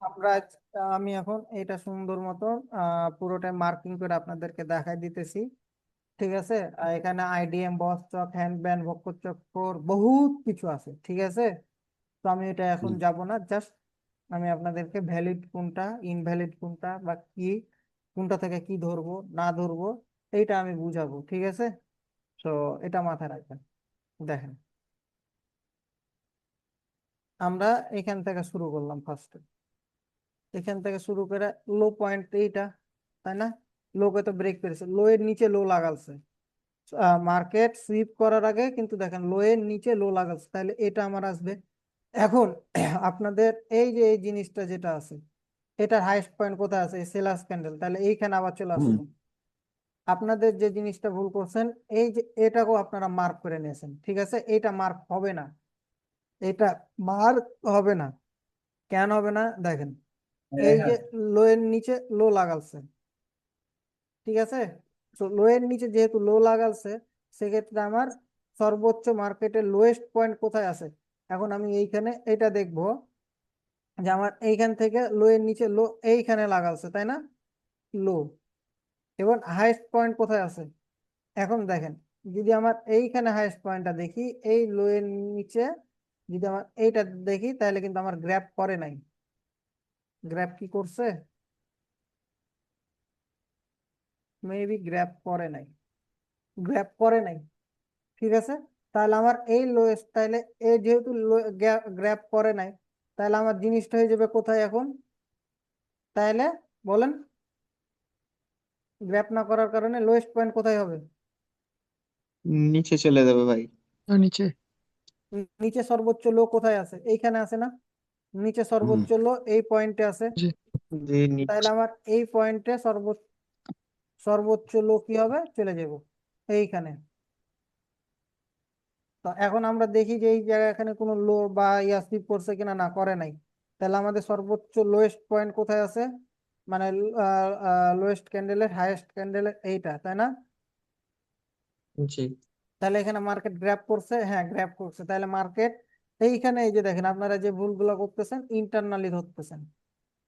আমরা আমি এখন এটা সুন্দর মতো পুরোটা মার্কিং করে আপনাদেরকে দেখাই দিতেছি। ঠিক আছে, আর এখানে আইডিএম বস চক হ্যান্ড ব্যান্ড ভক্কর চক্কর বহুত কিছু আছে। ঠিক আছে, তো আমি এটা এখন যাব না, জাস্ট আমি আপনাদেরকে ভ্যালিড কোনটা ইনভ্যালিড কোনটা বা কি কোনটা থেকে কি ধরবো না ধরবো এইটা আমি বুঝাবো। ঠিক আছে, তো এটা মাথায় রাখবেন। দেখেন, আমরা এখান থেকে শুরু করলাম ফার্স্টে, এখান থেকে শুরু করে লো পয়েন্ট এইটা, তাই না? লোকে তো ব্রেক করেছে, লো এর নিচে লো লাগালছে, মার্কেট সুইপ করার আগে কিন্তু দেখেন লো এর নিচে লো লাগালছে, তাহলে এটা আমার আসবে। এখন আপনাদের এই যে এই জিনিসটা যেটা আছে, এটার হাইস্ট পয়েন্ট কোথায় আছে? সেলার্স ক্যান্ডেল, তাহলে এইখানে আবার চলে আসলো। আপনাদের যে জিনিসটা ভুল করছেন, এই যে এটাকেও আপনারা মার্ক করে নিয়েছেন। ঠিক আছে, এটা মার্ক হবে না, এটা মার্ক হবে না। কেন হবে না? দেখেন, এই যে লো এর নিচে লো লাগালছে, ঠিক আছে, তো লো এর নিচে যেহেতু লো লাগালছে, সেক্ষেত্রে আমার সর্বোচ্চ মার্কেটের লোয়েস্ট পয়েন্ট কোথায় আছে। এখন আমি এইখানে এটা দেখবো যে আমার এইখান থেকে লো এর নিচে লো এইখানে লাগালছে, তাই না? লো, এবং হাইয়েস্ট পয়েন্ট কোথায় আছে? এখন দেখেন, যদি আমার এইখানে হাইয়েস্ট পয়েন্টটা দেখি, এই লো এর নিচে যদি আমার এইটা দেখি, তাহলে কিন্তু আমার গ্র্যাপ করে নাই। গ্র্যাপ কি করছে? মেবি গ্র্যাপ করে নাই, গ্র্যাপ করে নাই। ঠিক আছে, তাহলে আমার এই লোয়েস্ট, তাহলে এই যেহেতু গ্র্যাপ করে নাই, তাহলে আমার জিনিসটা হয়ে যাবে কোথায় এখন? তাহলে বলেন, গ্র্যাপ না করার কারণে লোয়েস্ট পয়েন্ট কোথায় হবে? নিচে চলে যাবে ভাই। নিচে। নিচে সর্বোচ্চ লো কোথায় আছে? এইখানে আছে না? নিচে সর্বোচ্চ লো এই পয়েন্টে আছে। জি। যে তাহলে নিচে আমার এই পয়েন্টে সর্বোচ্চ লো কি হবে? চলে যাব এইখানে। তো এখন আমরা দেখি যে এই জায়গায় এখানে কোনো লো বা ইয়া স্লিপ করছে কিনা, না করে নাই। তাহলে আমাদের সর্বোচ্চ লোয়েস্ট পয়েন্ট কোথায় আছে? মানে লোয়েস্ট ক্যান্ডেলের হাইয়েস্ট ক্যান্ডেলের এইটা, তাই না? জি তাহলে এখানে মার্কেট গ্র্যাব করছে, হ্যাঁ গ্র্যাব করছে, তাহলে মার্কেট এইখানে, এই যে দেখেন আপনারা যে ভুলগুলো করতেছেন, ইন্টারনালি ধরতেছেন,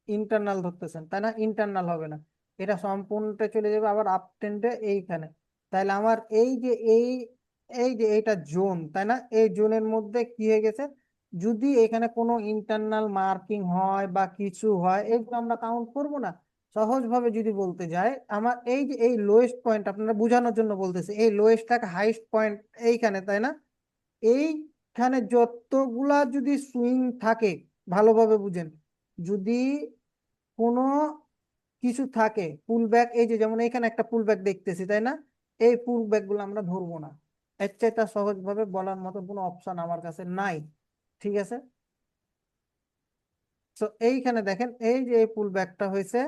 ইন্টারনাল ধরতেছেন, তাই না? ইন্টারনাল হবে না, এটা সম্পূর্ণটা চলে যাবে আবার আপ ট্রেন্ডে এইখানে। তাহলে আমার এই যে এই যে এইটা জোন, তাই না? এই জোনের মধ্যে কি হয়ে গেছে? যদি এখানে কোনো ইন্টারনাল মার্কিং হয় বা কিছু হয়, এগুলো আমরা কাউন্ট করব না। সহজ ভাবে যদি বলতে যাই, আমার এই যে এই লোয়েস্ট পয়েন্ট, আপনারা বোঝানোর জন্য বলতেছে, এই লোয়েস্টটাকে হাইস্ট পয়েন্ট এইখানে, তাই না? এইখানে যতগুলা যদি সুইং থাকে, ভালোভাবে বুঝেন, যদি কোনো কিছু থাকে পুল ব্যাক, এই যে যেমন এখানে একটা পুল ব্যাক দেখতেছি, তাই না? এই পুল ব্যাক গুলো আমরা ধরবো না। এর চাইতে সহজ ভাবে বলার মতো কোনো অপশন আমার কাছে নাই। ঠিক আছে, তো এইখানে দেখেন, এই যে এই পুল ব্যাকটা হয়েছে,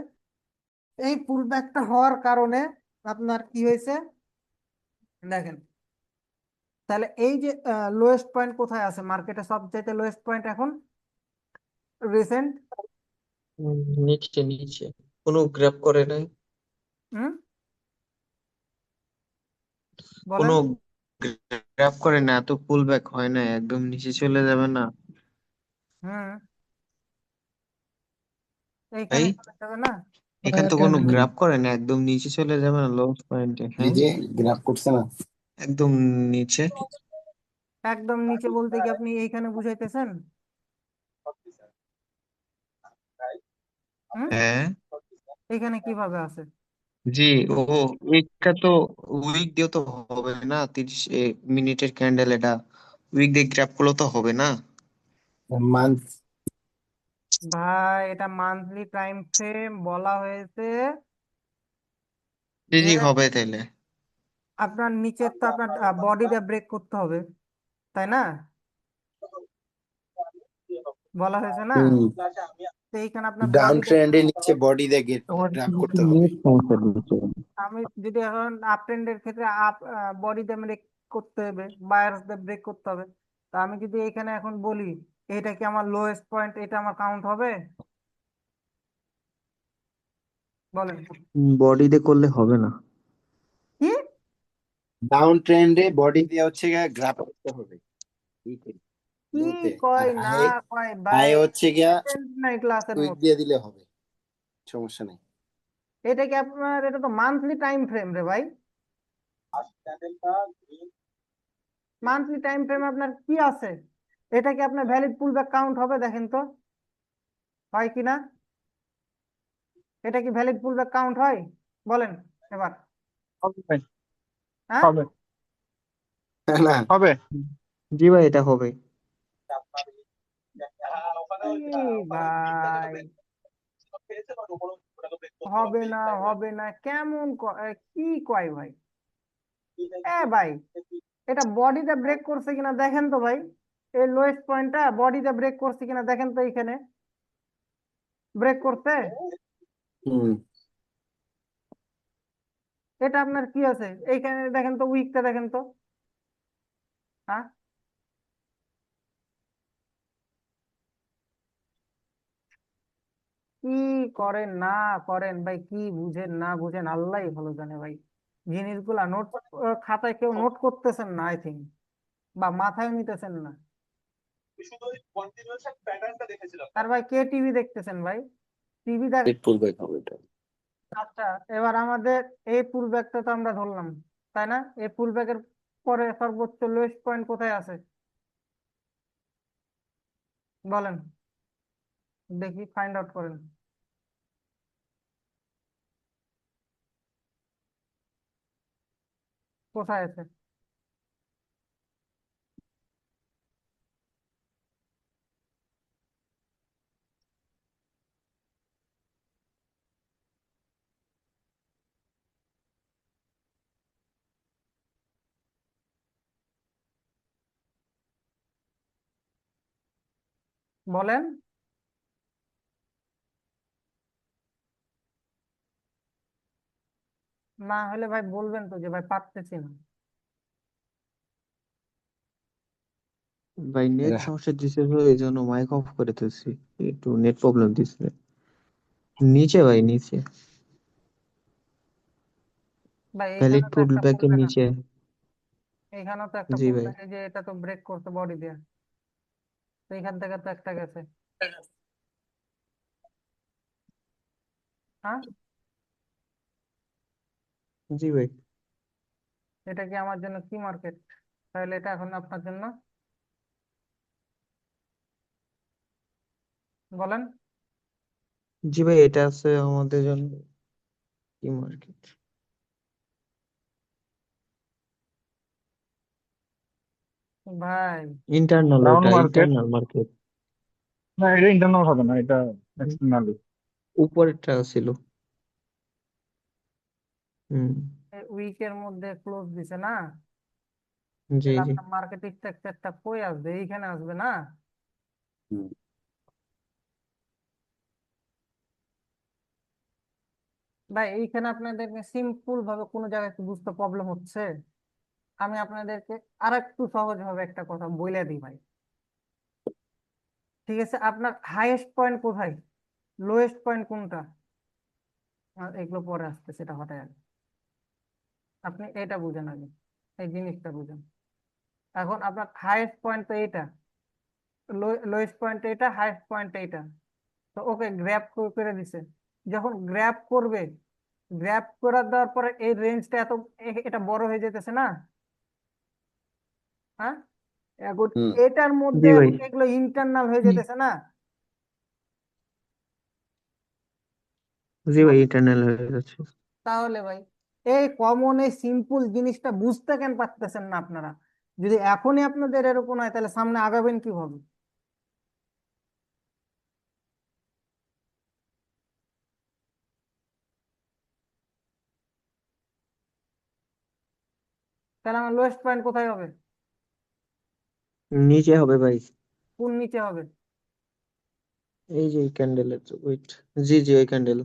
এই পুল ব্যাকটা হওয়ার কারণে আপনার কি হয়েছে দেখেন। তাহলে এই যে লোয়েস্ট পয়েন্ট কোথায় আছে মার্কেটে? সবচাইতে লোয়েস্ট পয়েন্ট এখন রিসেন্ট। নিচে নিচে কোনো গ্র্যাব করে নাই। হুম, বলেন। কোনো গ্র্যাব করে না, এত পুল ব্যাক হয় না, একদম নিচে চলে যাবে না হুম, ভাই। এইখানে চলে যাবে না? এখানে আর তো কেন কোনো নেই? গ্র্যাব করে না, একদম নিচে চলে যাবে না লোয়েস্ট পয়েন্টে। এই হ্যাঁ, যে গ্রাফ করছে না, একদম নিচে। একদম নিচে বলতে কি আপনি এইখানে বুঝাইতেছেন? হুম, হ্যাঁ এইখানে কিভাবে আছে? জি। ও, এটা তো উইক দিয়ে তো হবে না, 30 মিনিটের ক্যান্ডেল, এটা উইক দিয়ে গ্র্যাব করলে তো হবে না। মান্থ। ভাই, এটা মান্থলি টাইম ফ্রেম বলা হয়েছে জি যে জি, হবে তাইলে। আপনার নিচের তো আপনার বডিটা ব্রেক করতে হবে, তাই না? বলা হয়েছে না? হুম, তো এইখানে আপনার ডাউন বডিটা, ট্রেন্ডের নিচে বডি দিয়ে তোমার গ্রাফ করতে হবে। নেট সমস্যা দিচ্ছে। আমি যদি এখন আপ ট্রেন্ডের ক্ষেত্রে আপ বডিতে ব্রেক করতে হবে, বায়ার্স ব্রেক করতে হবে। তা আমি যদি এখানে এখন বলি এটা কি আমার লোয়েস্ট পয়েন্ট, এটা আমার কাউন্ট হবে? বলেন বডিতে করলে হবে না। কি? ডাউন ট্রেন্ডে বডি দিয়ে হচ্ছে গ্রাফ করতে হবে। কি লোতে আর কয় না হাই কয় হাই ভাই, হচ্ছে গিয়া attend নাই ক্লাসের উইক মধ্যে। দিয়ে দিলে হবে, সমস্যা নেই। এটা কি আপনার, এটা তো মান্থলি টাইম ফ্রেম রে ভাই। মান্থলি টাইম ফ্রেম আপনার কি আছে? এটা কি আপনার ভ্যালিড পুলব্যাক কাউন্ট হবে? দেখেন তো হয় কিনা। এটা কি ভ্যালিড পুলব্যাক কাউন্ট হয়? বলেন এবার। হবে ভাই, হ্যাঁ, হবে না হবে। জি ভাই এটা হবে। কি ভাই, হবে না হবে না কেমন কি কয় ভাই। ভাই এটা বডিতে ব্রেক করছে কিনা দেখেন তো ভাই। এই লোয়েস্ট পয়েন্টটা বডিতে ব্রেক করছে কিনা দেখেন তো, এখানে ব্রেক করতে। হুম এটা আপনার কি আছে এইখানে দেখেন তো, উইকটা দেখেন তো। হ্যাঁ, কি করেন না করেন ভাই, কি বুঝেন না বুঝেন আল্লাহই ভালো জানে ভাই। জিনিসগুলা নোট, খাতায় কেউ নোট করতেছেন না আই থিঙ্ক, বা মাথায় নিতেছেন না। আর ভাই কে টিভি দেখতেছেন ভাই? টিভি দেখ। পুল ব্যাক হবে এটা। আচ্ছা, এবার আমাদের এই পুল ব্যাকটা তো আমরা ধরলাম, তাই না? এই পুল ব্যাকের পরে সর্বোচ্চ লোয়েস্ট পয়েন্ট কোথায় আছে বলেন, দেখি ফাইন্ড আউট করেন। কোথায় আছে? বলেন। না হলে ভাই বলবেন তো যে ভাই পারতেছি না। ভাই নেট সমস্যা দিছে তো এই জন্য মাইক অফ করে দিয়েছি, একটু নেট প্রবলেম দিছে। নিচে ভাই নিচে, ভাই ভ্যালিড এইখানে তো একটা পুল পুলব্যাকের ব্যাক আছে, নিচে। এইখানেও তো একটা জি পুল ভাই। ব্যাক, এই যে এটা তো ব্রেক করতে বডি দিয়ে, তো এইখান থেকে তো একটা গেছে। হ্যাঁ, জি ভাই। এটা কি আমার জন্য কি মার্কেট? তাহলে এটা এখন আপনার জন্য বলেন। জি ভাই এটা আছে আমাদের জন্য কি মার্কেট? ভাই ইন্টারনাল, ডাউন ওটা মার্কেট। Internal market. না, এটা ইন্টারনাল হবে না, এটা এক্সটার্নাল। উপরেরটা ছিল। হুম। উইকের মধ্যে ক্লোজ দিছে না, জি তাহলে জি। আপনার মার্কেট স্ট্রাকচারটা কই আসবে? এইখানে আসবে না? হুম ভাই এইখানে আপনাদেরকে সিম্পল ভাবে কোনো জায়গায় কি বুঝতে প্রবলেম হচ্ছে? আমি আপনাদেরকে আর একটু সহজ ভাবে একটা কথা বলে দিই ভাই। ঠিক আছে, আপনার হাইয়েস্ট পয়েন্ট কোথায়, লোয়েস্ট পয়েন্ট কোনটা? এগুলো পরে আসতে, সেটা হঠাৎ আগে আপনি এটা বুঝেন আগে, এই জিনিসটা বুঝেন। এখন আপনার হাইয়েস্ট পয়েন্ট তো এইটা, লোয়েস্ট পয়েন্ট এইটা, হাইয়েস্ট পয়েন্ট এইটা। তো ওকে গ্র্যাব করে দিছে। যখন গ্র্যাব করবে, গ্র্যাব করে দেওয়ার পরে এই রেঞ্জটা এত এটা বড় হয়ে যেতেছে না? হ্যাঁ, এখন হুম এটার মধ্যে জি ভাই। এখন এগুলো ইন্টারনাল হয়ে যেতেছে না? জি ভাই ইন্টারনাল হয়ে যাচ্ছে। তাহলে ভাই এই কমন এই সিম্পল জিনিসটা বুঝতে কেন পারতেছেন না আপনারা? যদি এখনই আপনাদের এরকম হয় তাহলে সামনে আগাবেন কিভাবে? তাহলে আমার লোয়েস্ট পয়েন্ট কোথায় হবে? নিচে হবে ভাই। কোন নিচে হবে? এই যে ক্যান্ডেলের, ওয়েট। জি জি ওই ক্যান্ডেল।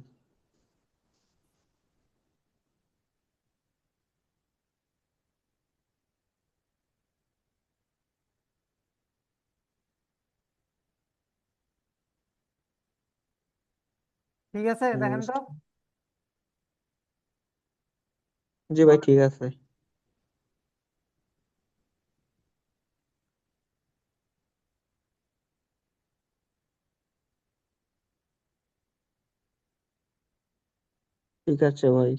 ঠিক আছে, দেখেন তো। জি ভাই ঠিক আছে। ঠিক আছে ভাই।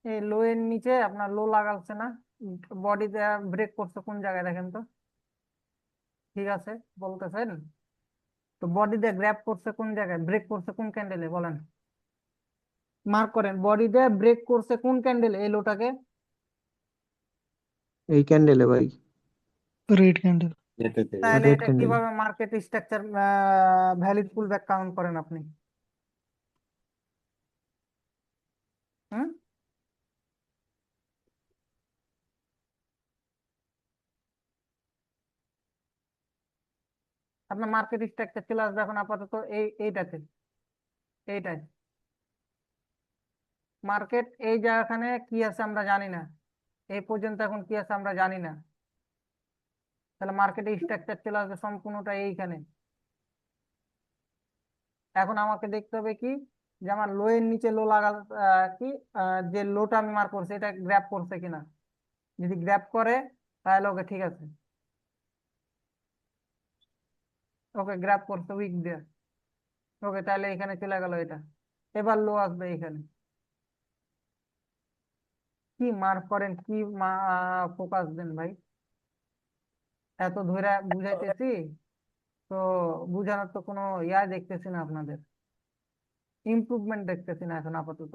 এই লো এর নিচে আপনার লো লাগাচ্ছে না, বডিতে ব্রেক করছে কোন জায়গায় দেখেন তো। ঠিক আছে, বলতেছেন তো বডিতে গ্র্যাব করছে কোন জায়গায়, ব্রেক করছে কোন ক্যান্ডেলে বলেন, মার্ক করেন বডিতে ব্রেক করছে কোন ক্যান্ডেলে এই লোটাকে। এই ক্যান্ডেলে ভাই, রেড ক্যান্ডেল। এটাতে তাহলে রেড এটা ক্যান্ডেল। কিভাবে market structure valid pullback count করেন আপনি? হুম, আপনার মার্কেট স্ট্রাকচার চলে আসবে এখন আপাতত এইটাতে, এইটাই মার্কেট। এই জায়গাখানে কি আছে আমরা জানি না, এই পর্যন্ত এখন কি আছে আমরা জানি না, তাহলে মার্কেটের স্ট্রাকচার চলে আসবে সম্পূর্ণটা এইখানে। এখন আমাকে দেখতে হবে কি, যে আমার লো এর নিচে লো লাগা কি যে লোটা আমি মার্ক করছি এটা গ্র্যাব করছে কিনা। যদি গ্র্যাব করে তাহলে ওকে ঠিক আছে, ওকে গ্র্যাব করছে উইক দিয়ে, ওকে তাহলে এখানে চলে গেল এটা। এবার লো আসবে এখানে। কি মার্ক করেন, কি ফোকাস দেন ভাই, এত ধরে বুঝাইতেছি তো বুঝানোর তো কোনো ইয়া দেখতেছি না আপনাদের, ইমপ্রুভমেন্ট দেখতেছি না এখন আপাতত।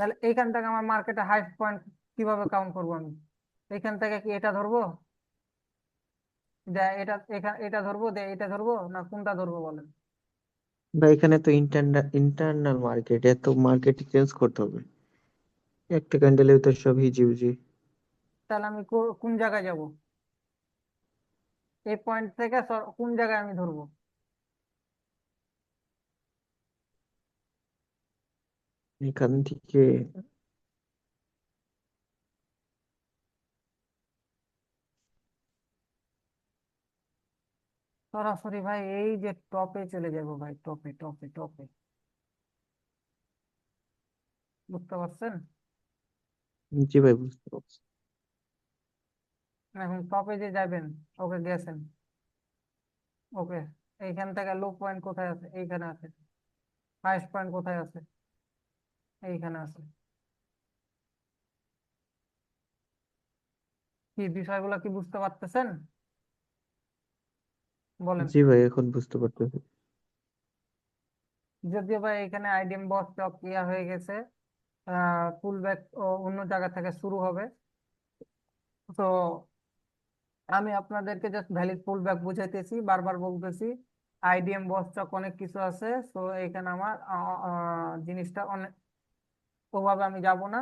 তাহলে এইখান থেকে আমার মার্কেটে হাইস্ট পয়েন্ট কিভাবে কাউন্ট করবো আমি? এইখান থেকে কি এটা ধরবো, যে এটা ধরবো, এটা ধরবো, না কোনটা ধরবো বলেন? ভাই এখানে তো ইন্টারনাল মার্কেট, এত মার্কেট চেঞ্জ করতে হবে, একটা ক্যান্ডেলে তো সব হিজিবিজি। তাহলে আমি কোন জায়গায় যাব, এই পয়েন্ট থেকে কোন জায়গায় আমি ধরবো? এখান থেকে সরাসরি ভাই এই যে টপে চলে যাবো ভাই, টপে টপে টপে, বুঝতে পারছেন? জি ভাই, বুঝতে পারছি। এখন টপে যে যাবেন, ওকে গেছেন, ওকে এইখান থেকে লো পয়েন্ট কোথায় আছে, এইখানে আছে। হাইস্ট পয়েন্ট কোথায় আছে, এইখানে আছে। কি বিষয়গুলো কি বুঝতে পারতেছেন বলেন? জি ভাই, এখন বুঝতে পারতেছি। যদিও ভাই এখানে আইডিএম বস স্টক ইয়া হয়ে গেছে, পুল ব্যাক অন্য জায়গা থেকে শুরু হবে। তো আমি আপনাদেরকে জাস্ট ভ্যালিড পুল ব্যাক বুঝাইতেছি, বারবার বলতেছি আইডিএম বস স্টক অনেক কিছু আছে। তো এখানে আমার জিনিসটা অনেক ওভাবে আমি যাব না,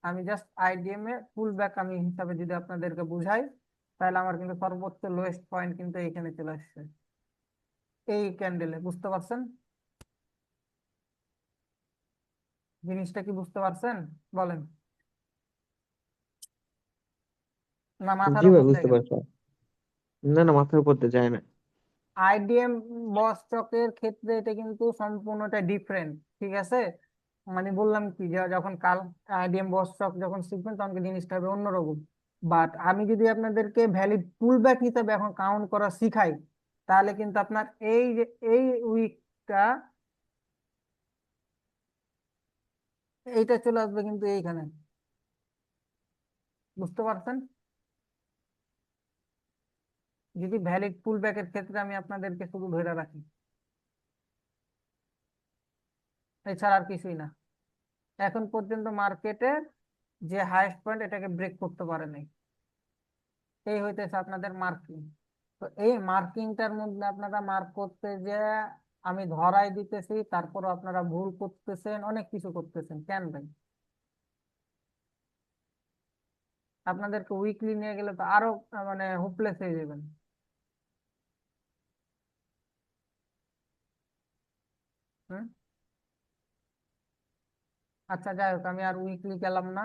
আমি জাস্ট আইডিএম এ পুল ব্যাক আমি হিসাবে যদি আপনাদেরকে বুঝাই, তাহলে আমার কিন্তু সর্বোচ্চ লোয়েস্ট পয়েন্ট কিন্তু এইখানে চলে আসছে, এই ক্যান্ডেলে। বুঝতে পারছেন জিনিসটা, কি বুঝতে পারছেন বলেন, না মাথার জি ভাই, উপর দিয়ে বুঝতে গেল? পারছি। না না, মাথার উপর দিয়ে যায় না। আইডিএম বস স্টকের ক্ষেত্রে এটা কিন্তু সম্পূর্ণটা ডিফারেন্ট, ঠিক আছে? মানে বললাম কি, যে যখন কাল আইডিএম বস স্টক যখন শিখবেন তখন কিন্তু জিনিসটা হবে অন্যরকম। বাট আমি যদি আপনাদেরকে ভ্যালিড পুলব্যাক হিসাবে এখন কাউন্ট করা শিখাই, তাহলে কিন্তু আপনার এই যে এই উইকটা এইটা চলে আসবে কিন্তু এইখানে। বুঝতে পারছেন? যদি ভ্যালিড পুলব্যাকের ক্ষেত্রে আমি আপনাদেরকে শুধু ধরে রাখি, এছাড়া আর কিছুই না। এখন পর্যন্ত মার্কেটের যে হাইয়েস্ট পয়েন্ট এটাকে ব্রেক করতে পারে নাই, এই হইতেছে আপনাদের মার্কিং। তো এই মার্কিংটার মধ্যে আপনারা মার্ক করতে যে আমি ধরাই দিতেছি, তারপর আপনারা ভুল করতেছেন, অনেক কিছু করতেছেন কেন ভাই? আপনাদেরকে উইকলি নিয়ে গেলে তো আরো মানে হোপলেস হয়ে যাবেন। হুম, আচ্ছা যাই হোক, আমি আর উইকলি গেলাম না।